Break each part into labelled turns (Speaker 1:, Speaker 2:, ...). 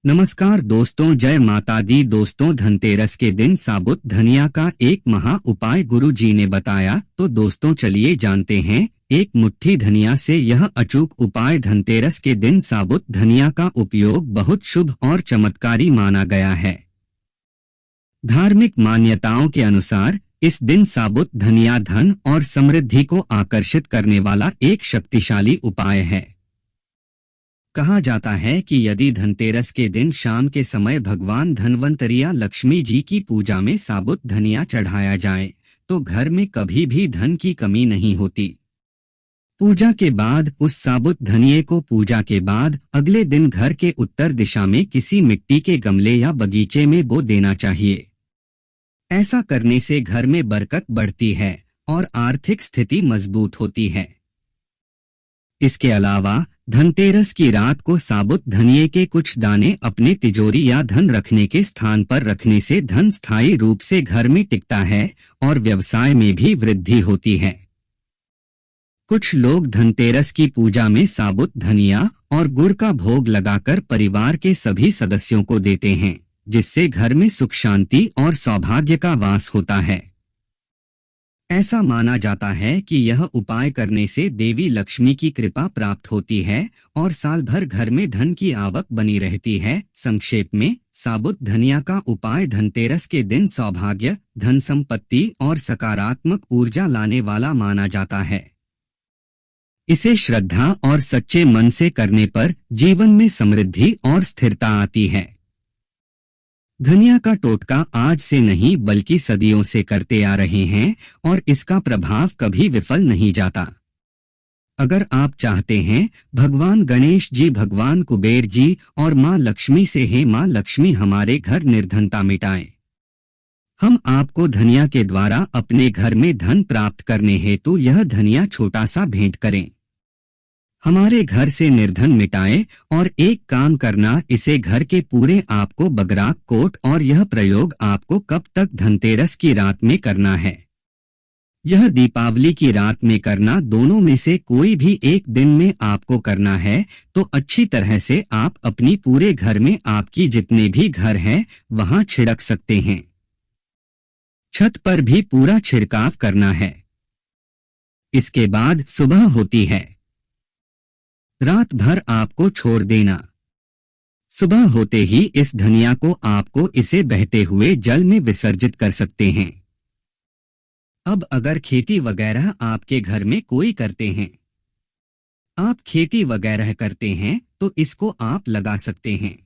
Speaker 1: नमस्कार दोस्तों, जय माता दी। दोस्तों, धनतेरस के दिन साबुत धनिया का एक महा उपाय गुरु जी ने बताया। तो दोस्तों चलिए जानते हैं। एक मुट्ठी धनिया से यह अचूक उपाय। धनतेरस के दिन साबुत धनिया का उपयोग बहुत शुभ और चमत्कारी माना गया है। धार्मिक मान्यताओं के अनुसार इस दिन साबुत धनिया धन और समृद्धि को आकर्षित करने वाला एक शक्तिशाली उपाय है। कहा जाता है कि यदि धनतेरस के दिन शाम के समय भगवान धन्वंतरी या लक्ष्मी जी की पूजा में साबुत धनिया चढ़ाया जाए तो घर में कभी भी धन की कमी नहीं होती। पूजा के बाद उस साबुत धनिये को पूजा के बाद अगले दिन घर के उत्तर दिशा में किसी मिट्टी के गमले या बगीचे में बो देना चाहिए। ऐसा करने से घर में बरकत बढ़ती है और आर्थिक स्थिति मजबूत होती है। इसके अलावा धनतेरस की रात को साबुत धनिये के कुछ दाने अपने तिजोरी या धन रखने के स्थान पर रखने से धन स्थायी रूप से घर में टिकता है और व्यवसाय में भी वृद्धि होती है। कुछ लोग धनतेरस की पूजा में साबुत धनिया और गुड़ का भोग लगाकर परिवार के सभी सदस्यों को देते हैं, जिससे घर में सुख शांति और सौभाग्य का वास होता है। ऐसा माना जाता है कि यह उपाय करने से देवी लक्ष्मी की कृपा प्राप्त होती है और साल भर घर में धन की आवक बनी रहती है। संक्षेप में, साबुत धनिया का उपाय धनतेरस के दिन सौभाग्य, धन संपत्ति और सकारात्मक ऊर्जा लाने वाला माना जाता है। इसे श्रद्धा और सच्चे मन से करने पर जीवन में समृद्धि और स्थिरता आती है। धनिया का टोटका आज से नहीं बल्कि सदियों से करते आ रहे हैं और इसका प्रभाव कभी विफल नहीं जाता। अगर आप चाहते हैं भगवान गणेश जी, भगवान कुबेर जी और माँ लक्ष्मी से, हे माँ लक्ष्मी हमारे घर निर्धनता मिटाएं, हम आपको धनिया के द्वारा अपने घर में धन प्राप्त करने हेतु यह धनिया छोटा सा भेंट करें। हमारे घर से निर्धन मिटाए और एक काम करना, इसे घर के पूरे आपको बगराक कोट और यह प्रयोग आपको कब तक, धनतेरस की रात में करना है। यह दीपावली की रात में करना, दोनों में से कोई भी एक दिन में आपको करना है। तो अच्छी तरह से आप अपनी पूरे घर में, आपकी जितने भी घर हैं वहां छिड़क सकते हैं। छत पर भी पूरा छिड़काव करना है। इसके बाद सुबह होती है, रात भर आपको छोड़ देना। सुबह होते ही इस धनिया को आपको इसे बहते हुए जल में विसर्जित कर सकते हैं। अब अगर खेती वगैरह आपके घर में कोई करते हैं, आप खेती वगैरह करते हैं तो इसको आप लगा सकते हैं।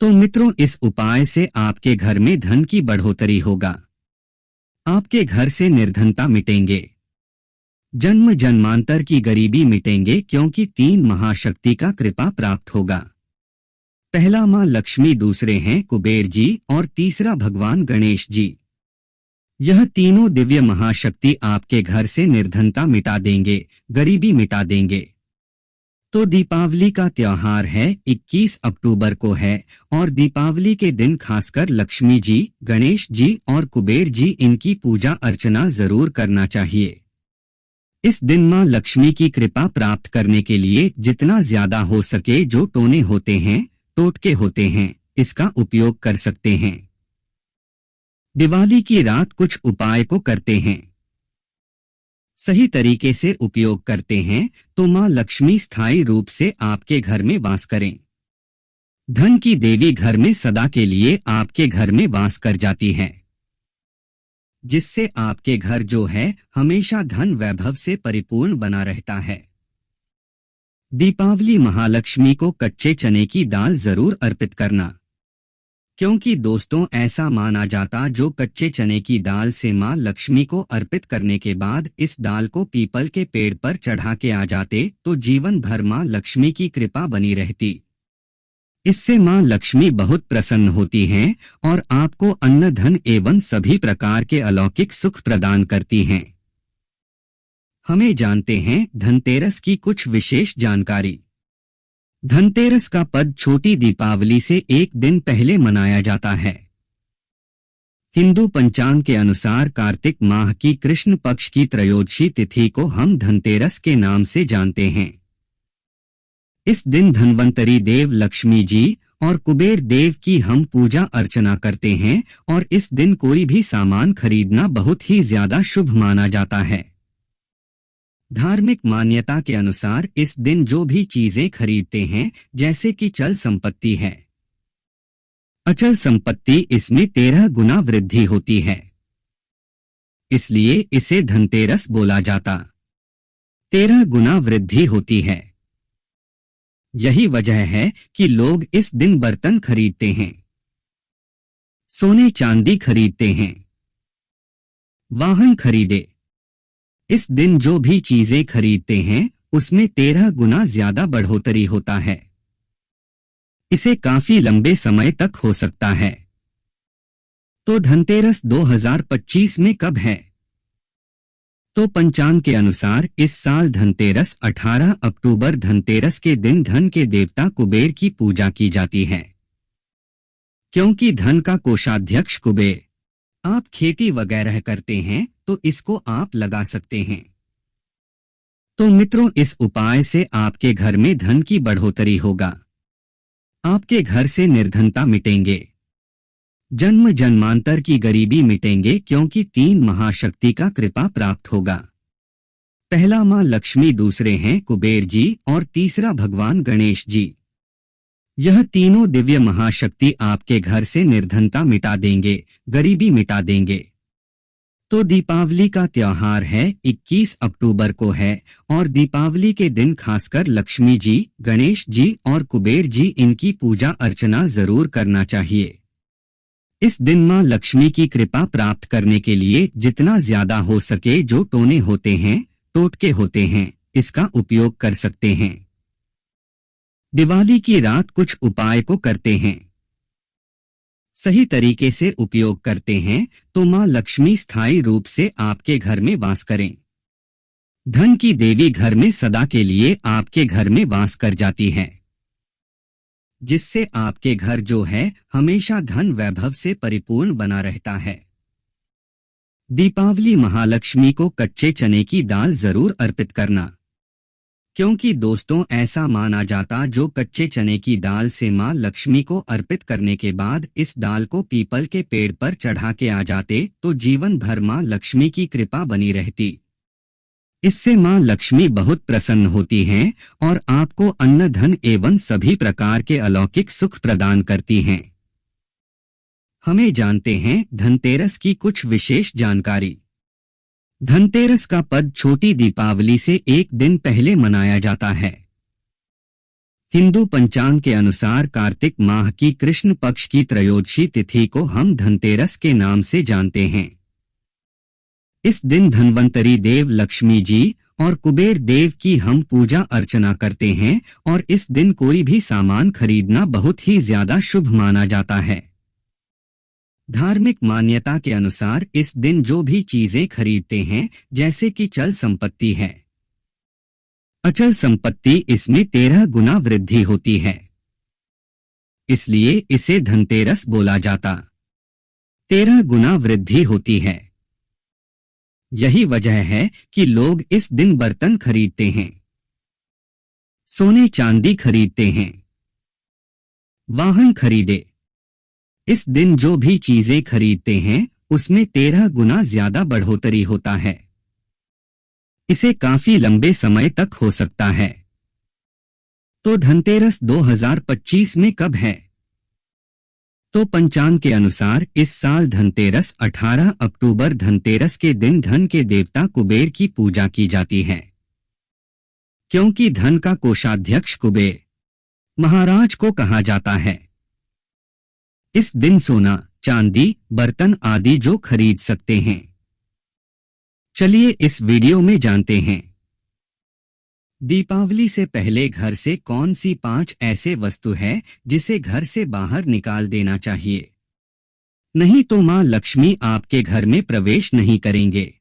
Speaker 1: तो मित्रों, इस उपाय से आपके घर में धन की बढ़ोतरी होगा, आपके घर से निर्धनता मिटेंगे, जन्म जन्मांतर की गरीबी मिटेंगे, क्योंकि 3 महाशक्ति का कृपा प्राप्त होगा। पहला मां लक्ष्मी, दूसरे हैं कुबेर जी और तीसरा भगवान गणेश जी। यह तीनों दिव्य महाशक्ति आपके घर से निर्धनता मिटा देंगे, गरीबी मिटा देंगे। तो दीपावली का त्योहार है, 21 अक्टूबर को है और दीपावली के दिन खासकर लक्ष्मी जी, गणेश जी और कुबेर जी, इनकी पूजा अर्चना जरूर करना चाहिए। इस दिन मां लक्ष्मी की कृपा प्राप्त करने के लिए जितना ज्यादा हो सके जो टोने होते हैं, टोटके होते हैं, इसका उपयोग कर सकते हैं। दिवाली की रात कुछ उपाय को करते हैं, सही तरीके से उपयोग करते हैं तो मां लक्ष्मी स्थायी रूप से आपके घर में वास करें। धन की देवी घर में सदा के लिए आपके घर में वास कर जाती है, जिससे आपके घर जो है हमेशा धन वैभव से परिपूर्ण बना रहता है। दीपावली महालक्ष्मी को कच्चे चने की दाल जरूर अर्पित करना, क्योंकि दोस्तों ऐसा माना जाता जो कच्चे चने की दाल से मां लक्ष्मी को अर्पित करने के बाद इस दाल को पीपल के पेड़ पर चढ़ा के आ जाते तो जीवन भर मां लक्ष्मी की कृपा बनी रहती। इससे मां लक्ष्मी बहुत प्रसन्न होती हैं और आपको अन्न, धन एवं सभी प्रकार के अलौकिक सुख प्रदान करती हैं। हमें जानते हैं धनतेरस की कुछ विशेष जानकारी। धनतेरस का पद छोटी दीपावली से एक दिन पहले मनाया जाता है। हिंदू पंचांग के अनुसार कार्तिक माह की कृष्ण पक्ष की त्रयोदशी तिथि को हम धनतेरस के नाम से जानते हैं। इस दिन धन्वंतरी देव लक्ष्मी जी और कुबेर देव की हम पूजा अर्चना करते हैं और इस दिन कोई भी सामान खरीदना बहुत ही ज्यादा शुभ माना जाता है। धार्मिक मान्यता के अनुसार इस दिन जो भी चीजें खरीदते हैं, जैसे कि चल संपत्ति है, अचल संपत्ति, इसमें 13 गुना वृद्धि होती है, इसलिए इसे धनतेरस बोला जाता। 13 गुना वृद्धि होती है। यही वजह है कि लोग इस दिन बर्तन खरीदते हैं, सोने चांदी खरीदते हैं, वाहन खरीदे। इस दिन जो भी चीजें खरीदते हैं उसमें 13 गुना ज्यादा बढ़ोतरी होता है। इसे काफी लंबे समय तक हो सकता है। तो धनतेरस 2025 में कब है? तो पंचांग के अनुसार इस साल धनतेरस 18 अक्टूबर धनतेरस के दिन धन के देवता कुबेर की पूजा की जाती है। क्योंकि धन का कोषाध्यक्ष कुबेर, आप खेती वगैरह करते हैं तो इसको आप लगा सकते हैं। तो मित्रों, इस उपाय से आपके घर में धन की बढ़ोतरी होगा, आपके घर से निर्धनता मिटेंगे, जन्म जन्मांतर की गरीबी मिटेंगे, क्योंकि 3 महाशक्ति का कृपा प्राप्त होगा। पहला मां लक्ष्मी, दूसरे हैं कुबेर जी और तीसरा भगवान गणेश जी। यह तीनों दिव्य महाशक्ति आपके घर से निर्धनता मिटा देंगे, गरीबी मिटा देंगे। तो दीपावली का त्योहार है, 21 अक्टूबर को है और दीपावली के दिन खासकर लक्ष्मी जी, गणेश जी और कुबेर जी, इनकी पूजा अर्चना जरूर करना चाहिए। इस दिन मां लक्ष्मी की कृपा प्राप्त करने के लिए जितना ज्यादा हो सके जो टोने होते हैं, टोटके होते हैं, इसका उपयोग कर सकते हैं। दिवाली की रात कुछ उपाय को करते हैं, सही तरीके से उपयोग करते हैं तो मां लक्ष्मी स्थायी रूप से आपके घर में वास करें। धन की देवी घर में सदा के लिए आपके घर में वास कर जाती है, जिससे आपके घर जो है हमेशा धन वैभव से परिपूर्ण बना रहता है। दीपावली महालक्ष्मी को कच्चे चने की दाल जरूर अर्पित करना, क्योंकि दोस्तों ऐसा माना जाता जो कच्चे चने की दाल से मां लक्ष्मी को अर्पित करने के बाद इस दाल को पीपल के पेड़ पर चढ़ा के आ जाते तो जीवन भर मां लक्ष्मी की कृपा बनी रहती। इससे मां लक्ष्मी बहुत प्रसन्न होती हैं और आपको अन्न धन एवं सभी प्रकार के अलौकिक सुख प्रदान करती हैं। हमें जानते हैं धनतेरस की कुछ विशेष जानकारी। धनतेरस का पद छोटी दीपावली से एक दिन पहले मनाया जाता है। हिंदू पंचांग के अनुसार कार्तिक माह की कृष्ण पक्ष की त्रयोदशी तिथि को हम धनतेरस के नाम से जानते हैं। इस दिन धन्वंतरी देव लक्ष्मी जी और कुबेर देव की हम पूजा अर्चना करते हैं और इस दिन कोई भी सामान खरीदना बहुत ही ज्यादा शुभ माना जाता है। धार्मिक मान्यता के अनुसार इस दिन जो भी चीजें खरीदते हैं, जैसे कि चल संपत्ति है, अचल संपत्ति, इसमें 13 गुना वृद्धि होती है, इसलिए इसे धनतेरस बोला जाता। 13 गुना वृद्धि होती है। यही वजह है कि लोग इस दिन बर्तन खरीदते हैं, सोने चांदी खरीदते हैं, वाहन खरीदे। इस दिन जो भी चीजें खरीदते हैं उसमें 13 गुना ज्यादा बढ़ोतरी होता है। इसे काफी लंबे समय तक हो सकता है। तो धनतेरस 2025 में कब है? तो पंचांग के अनुसार इस साल धनतेरस 18 अक्टूबर धनतेरस के दिन धन के देवता कुबेर की पूजा की जाती है। क्योंकि धन का कोषाध्यक्ष कुबेर महाराज को कहा जाता है। इस दिन सोना, चांदी, बर्तन आदि जो खरीद सकते हैं। चलिए इस वीडियो में जानते हैं दीपावली से पहले घर से कौन सी 5 ऐसे वस्तु है जिसे घर से बाहर निकाल देना चाहिए, नहीं तो मां लक्ष्मी आपके घर में प्रवेश नहीं करेंगे।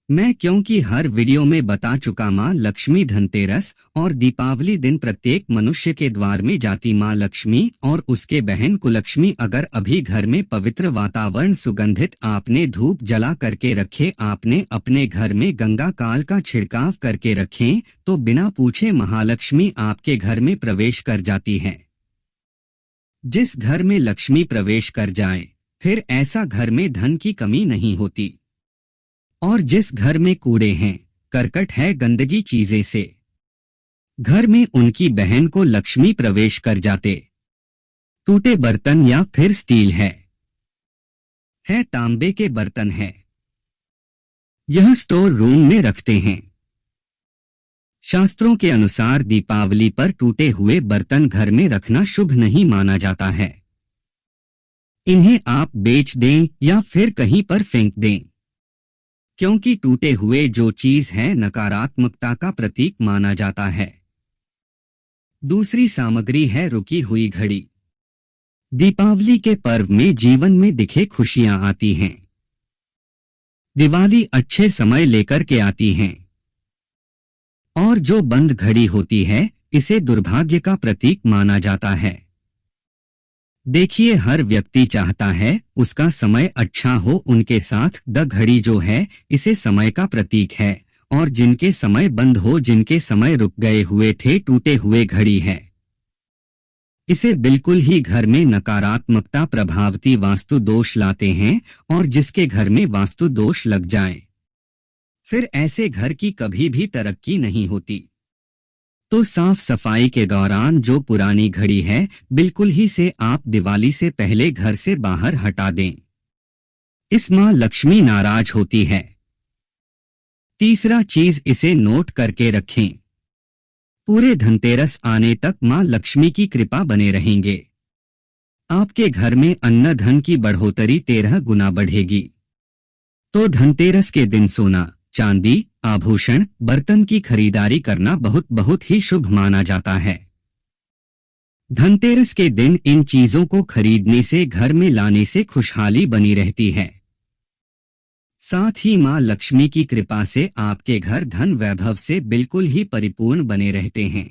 Speaker 1: मैं क्योंकि हर वीडियो में बता चुका, माँ लक्ष्मी धनतेरस और दीपावली दिन प्रत्येक मनुष्य के द्वार में जाती माँ लक्ष्मी और उसके बहन कुलक्ष्मी। अगर अभी घर में पवित्र वातावरण सुगंधित आपने धूप जला करके रखे, आपने अपने घर में गंगा काल का छिड़काव करके रखें, तो बिना पूछे महालक्ष्मी आपके घर में प्रवेश कर जाती है। जिस घर में लक्ष्मी प्रवेश कर जाए, फिर ऐसा घर में धन की कमी नहीं होती। और जिस घर में कूड़े हैं, करकट है, गंदगी चीजें से, घर में उनकी बहन को लक्ष्मी प्रवेश कर जाते। टूटे बर्तन या फिर स्टील है तांबे के बर्तन है, यह स्टोर रूम में रखते हैं। शास्त्रों के अनुसार दीपावली पर टूटे हुए बर्तन घर में रखना शुभ नहीं माना जाता है। इन्हें आप बेच दें या फिर कहीं पर फेंक दें, क्योंकि टूटे हुए जो चीज है नकारात्मकता का प्रतीक माना जाता है। दूसरी सामग्री है रुकी हुई घड़ी। दीपावली के पर्व में जीवन में दिखे खुशियां आती हैं। दिवाली अच्छे समय लेकर के आती हैं। और जो बंद घड़ी होती है, इसे दुर्भाग्य का प्रतीक माना जाता है। देखिए, हर व्यक्ति चाहता है उसका समय अच्छा हो उनके साथ। द घड़ी जो है, इसे समय का प्रतीक है, और जिनके समय बंद हो, जिनके समय रुक गए हुए थे, टूटे हुए घड़ी है। इसे बिल्कुल ही घर में नकारात्मकता प्रभावती वास्तु दोष लाते हैं, और जिसके घर में वास्तु दोष लग जाए, फिर ऐसे घर की कभी भी तरक्की नहीं होती। तो साफ सफाई के दौरान जो पुरानी घड़ी है, बिल्कुल ही से आप दिवाली से पहले घर से बाहर हटा दें। इस मां लक्ष्मी नाराज होती है। तीसरा चीज, इसे नोट करके रखें। पूरे धनतेरस आने तक मां लक्ष्मी की कृपा बने रहेंगे। आपके घर में अन्न धन की बढ़ोतरी 13 गुना बढ़ेगी। तो धनतेरस के दिन सोना, चांदी, आभूषण, बर्तन की खरीदारी करना बहुत बहुत ही शुभ माना जाता है। धनतेरस के दिन इन चीजों को खरीदने से, घर में लाने से खुशहाली बनी रहती है। साथ ही मां लक्ष्मी की कृपा से आपके घर धन वैभव से बिल्कुल ही परिपूर्ण बने रहते हैं।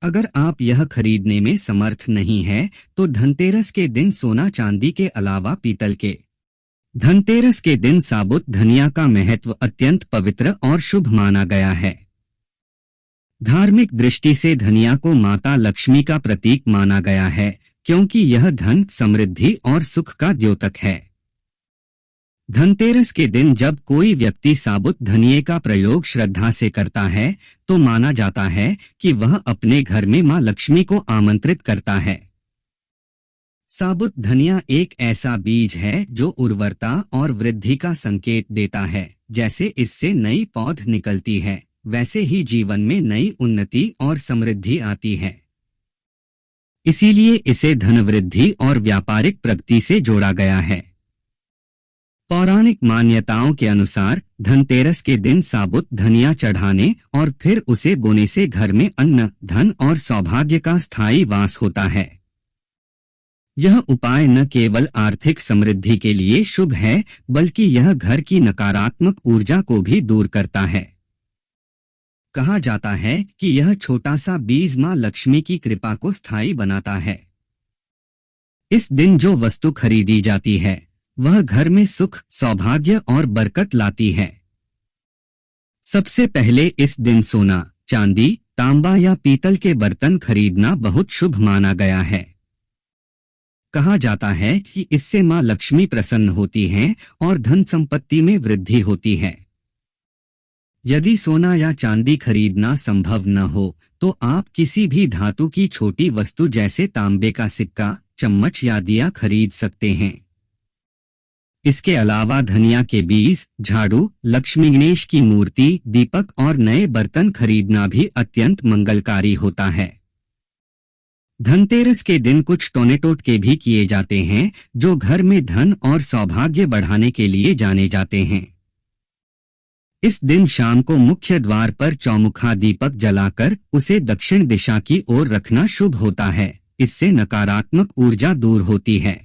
Speaker 1: अगर आप यह खरीदने में समर्थ नहीं है, तो धनतेरस के दिन सोना चांदी के अलावा पीतल के, धनतेरस के दिन साबुत धनिया का महत्व अत्यंत पवित्र और शुभ माना गया है। धार्मिक दृष्टि से धनिया को माता लक्ष्मी का प्रतीक माना गया है, क्योंकि यह धन, समृद्धि और सुख का द्योतक है। धनतेरस के दिन जब कोई व्यक्ति साबुत धनिये का प्रयोग श्रद्धा से करता है, तो माना जाता है कि वह अपने घर में मां लक्ष्मी को आमंत्रित करता है। साबुत धनिया एक ऐसा बीज है जो उर्वरता और वृद्धि का संकेत देता है। जैसे इससे नई पौध निकलती है, वैसे ही जीवन में नई उन्नति और समृद्धि आती है। इसीलिए इसे धन वृद्धि और व्यापारिक प्रगति से जोड़ा गया है। पौराणिक मान्यताओं के अनुसार धनतेरस के दिन साबुत धनिया चढ़ाने और फिर उसे बोने से घर में अन्न, धन और सौभाग्य का स्थायी वास होता है। यह उपाय न केवल आर्थिक समृद्धि के लिए शुभ है, बल्कि यह घर की नकारात्मक ऊर्जा को भी दूर करता है। कहा जाता है कि यह छोटा सा बीज मां लक्ष्मी की कृपा को स्थायी बनाता है। इस दिन जो वस्तु खरीदी जाती है, वह घर में सुख, सौभाग्य और बरकत लाती है। सबसे पहले इस दिन सोना, चांदी, तांबा या पीतल के बर्तन खरीदना बहुत शुभ माना गया है। कहा जाता है कि इससे मां लक्ष्मी प्रसन्न होती हैं और धन संपत्ति में वृद्धि होती है। यदि सोना या चांदी खरीदना संभव न हो, तो आप किसी भी धातु की छोटी वस्तु जैसे तांबे का सिक्का, चम्मच या दिया खरीद सकते हैं। इसके अलावा धनिया के बीज, झाड़ू, लक्ष्मी गणेश की मूर्ति, दीपक और नए बर्तन खरीदना भी अत्यंत मंगलकारी होता है। धनतेरस के दिन कुछ टोने टोटके भी किए जाते हैं, जो घर में धन और सौभाग्य बढ़ाने के लिए जाने जाते हैं। इस दिन शाम को मुख्य द्वार पर चौमुखा दीपक जलाकर उसे दक्षिण दिशा की ओर रखना शुभ होता है। इससे नकारात्मक ऊर्जा दूर होती है।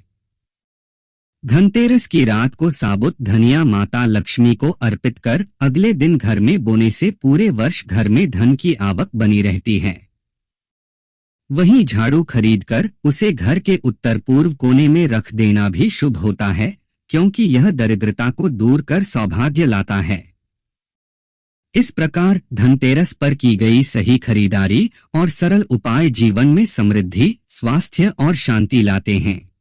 Speaker 1: धनतेरस की रात को साबुत धनिया माता लक्ष्मी को अर्पित कर अगले दिन घर में बोने से पूरे वर्ष घर में धन की आवक बनी रहती है। वहीं झाड़ू खरीदकर उसे घर के उत्तर पूर्व कोने में रख देना भी शुभ होता है, क्योंकि यह दरिद्रता को दूर कर सौभाग्य लाता है। इस प्रकार धनतेरस पर की गई सही खरीदारी और सरल उपाय जीवन में समृद्धि, स्वास्थ्य और शांति लाते हैं।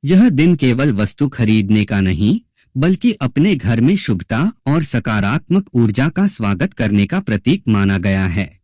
Speaker 1: यह दिन केवल वस्तु खरीदने का नहीं, बल्कि अपने घर में शुभता और सकारात्मक ऊर्जा का स्वागत करने का प्रतीक माना गया है।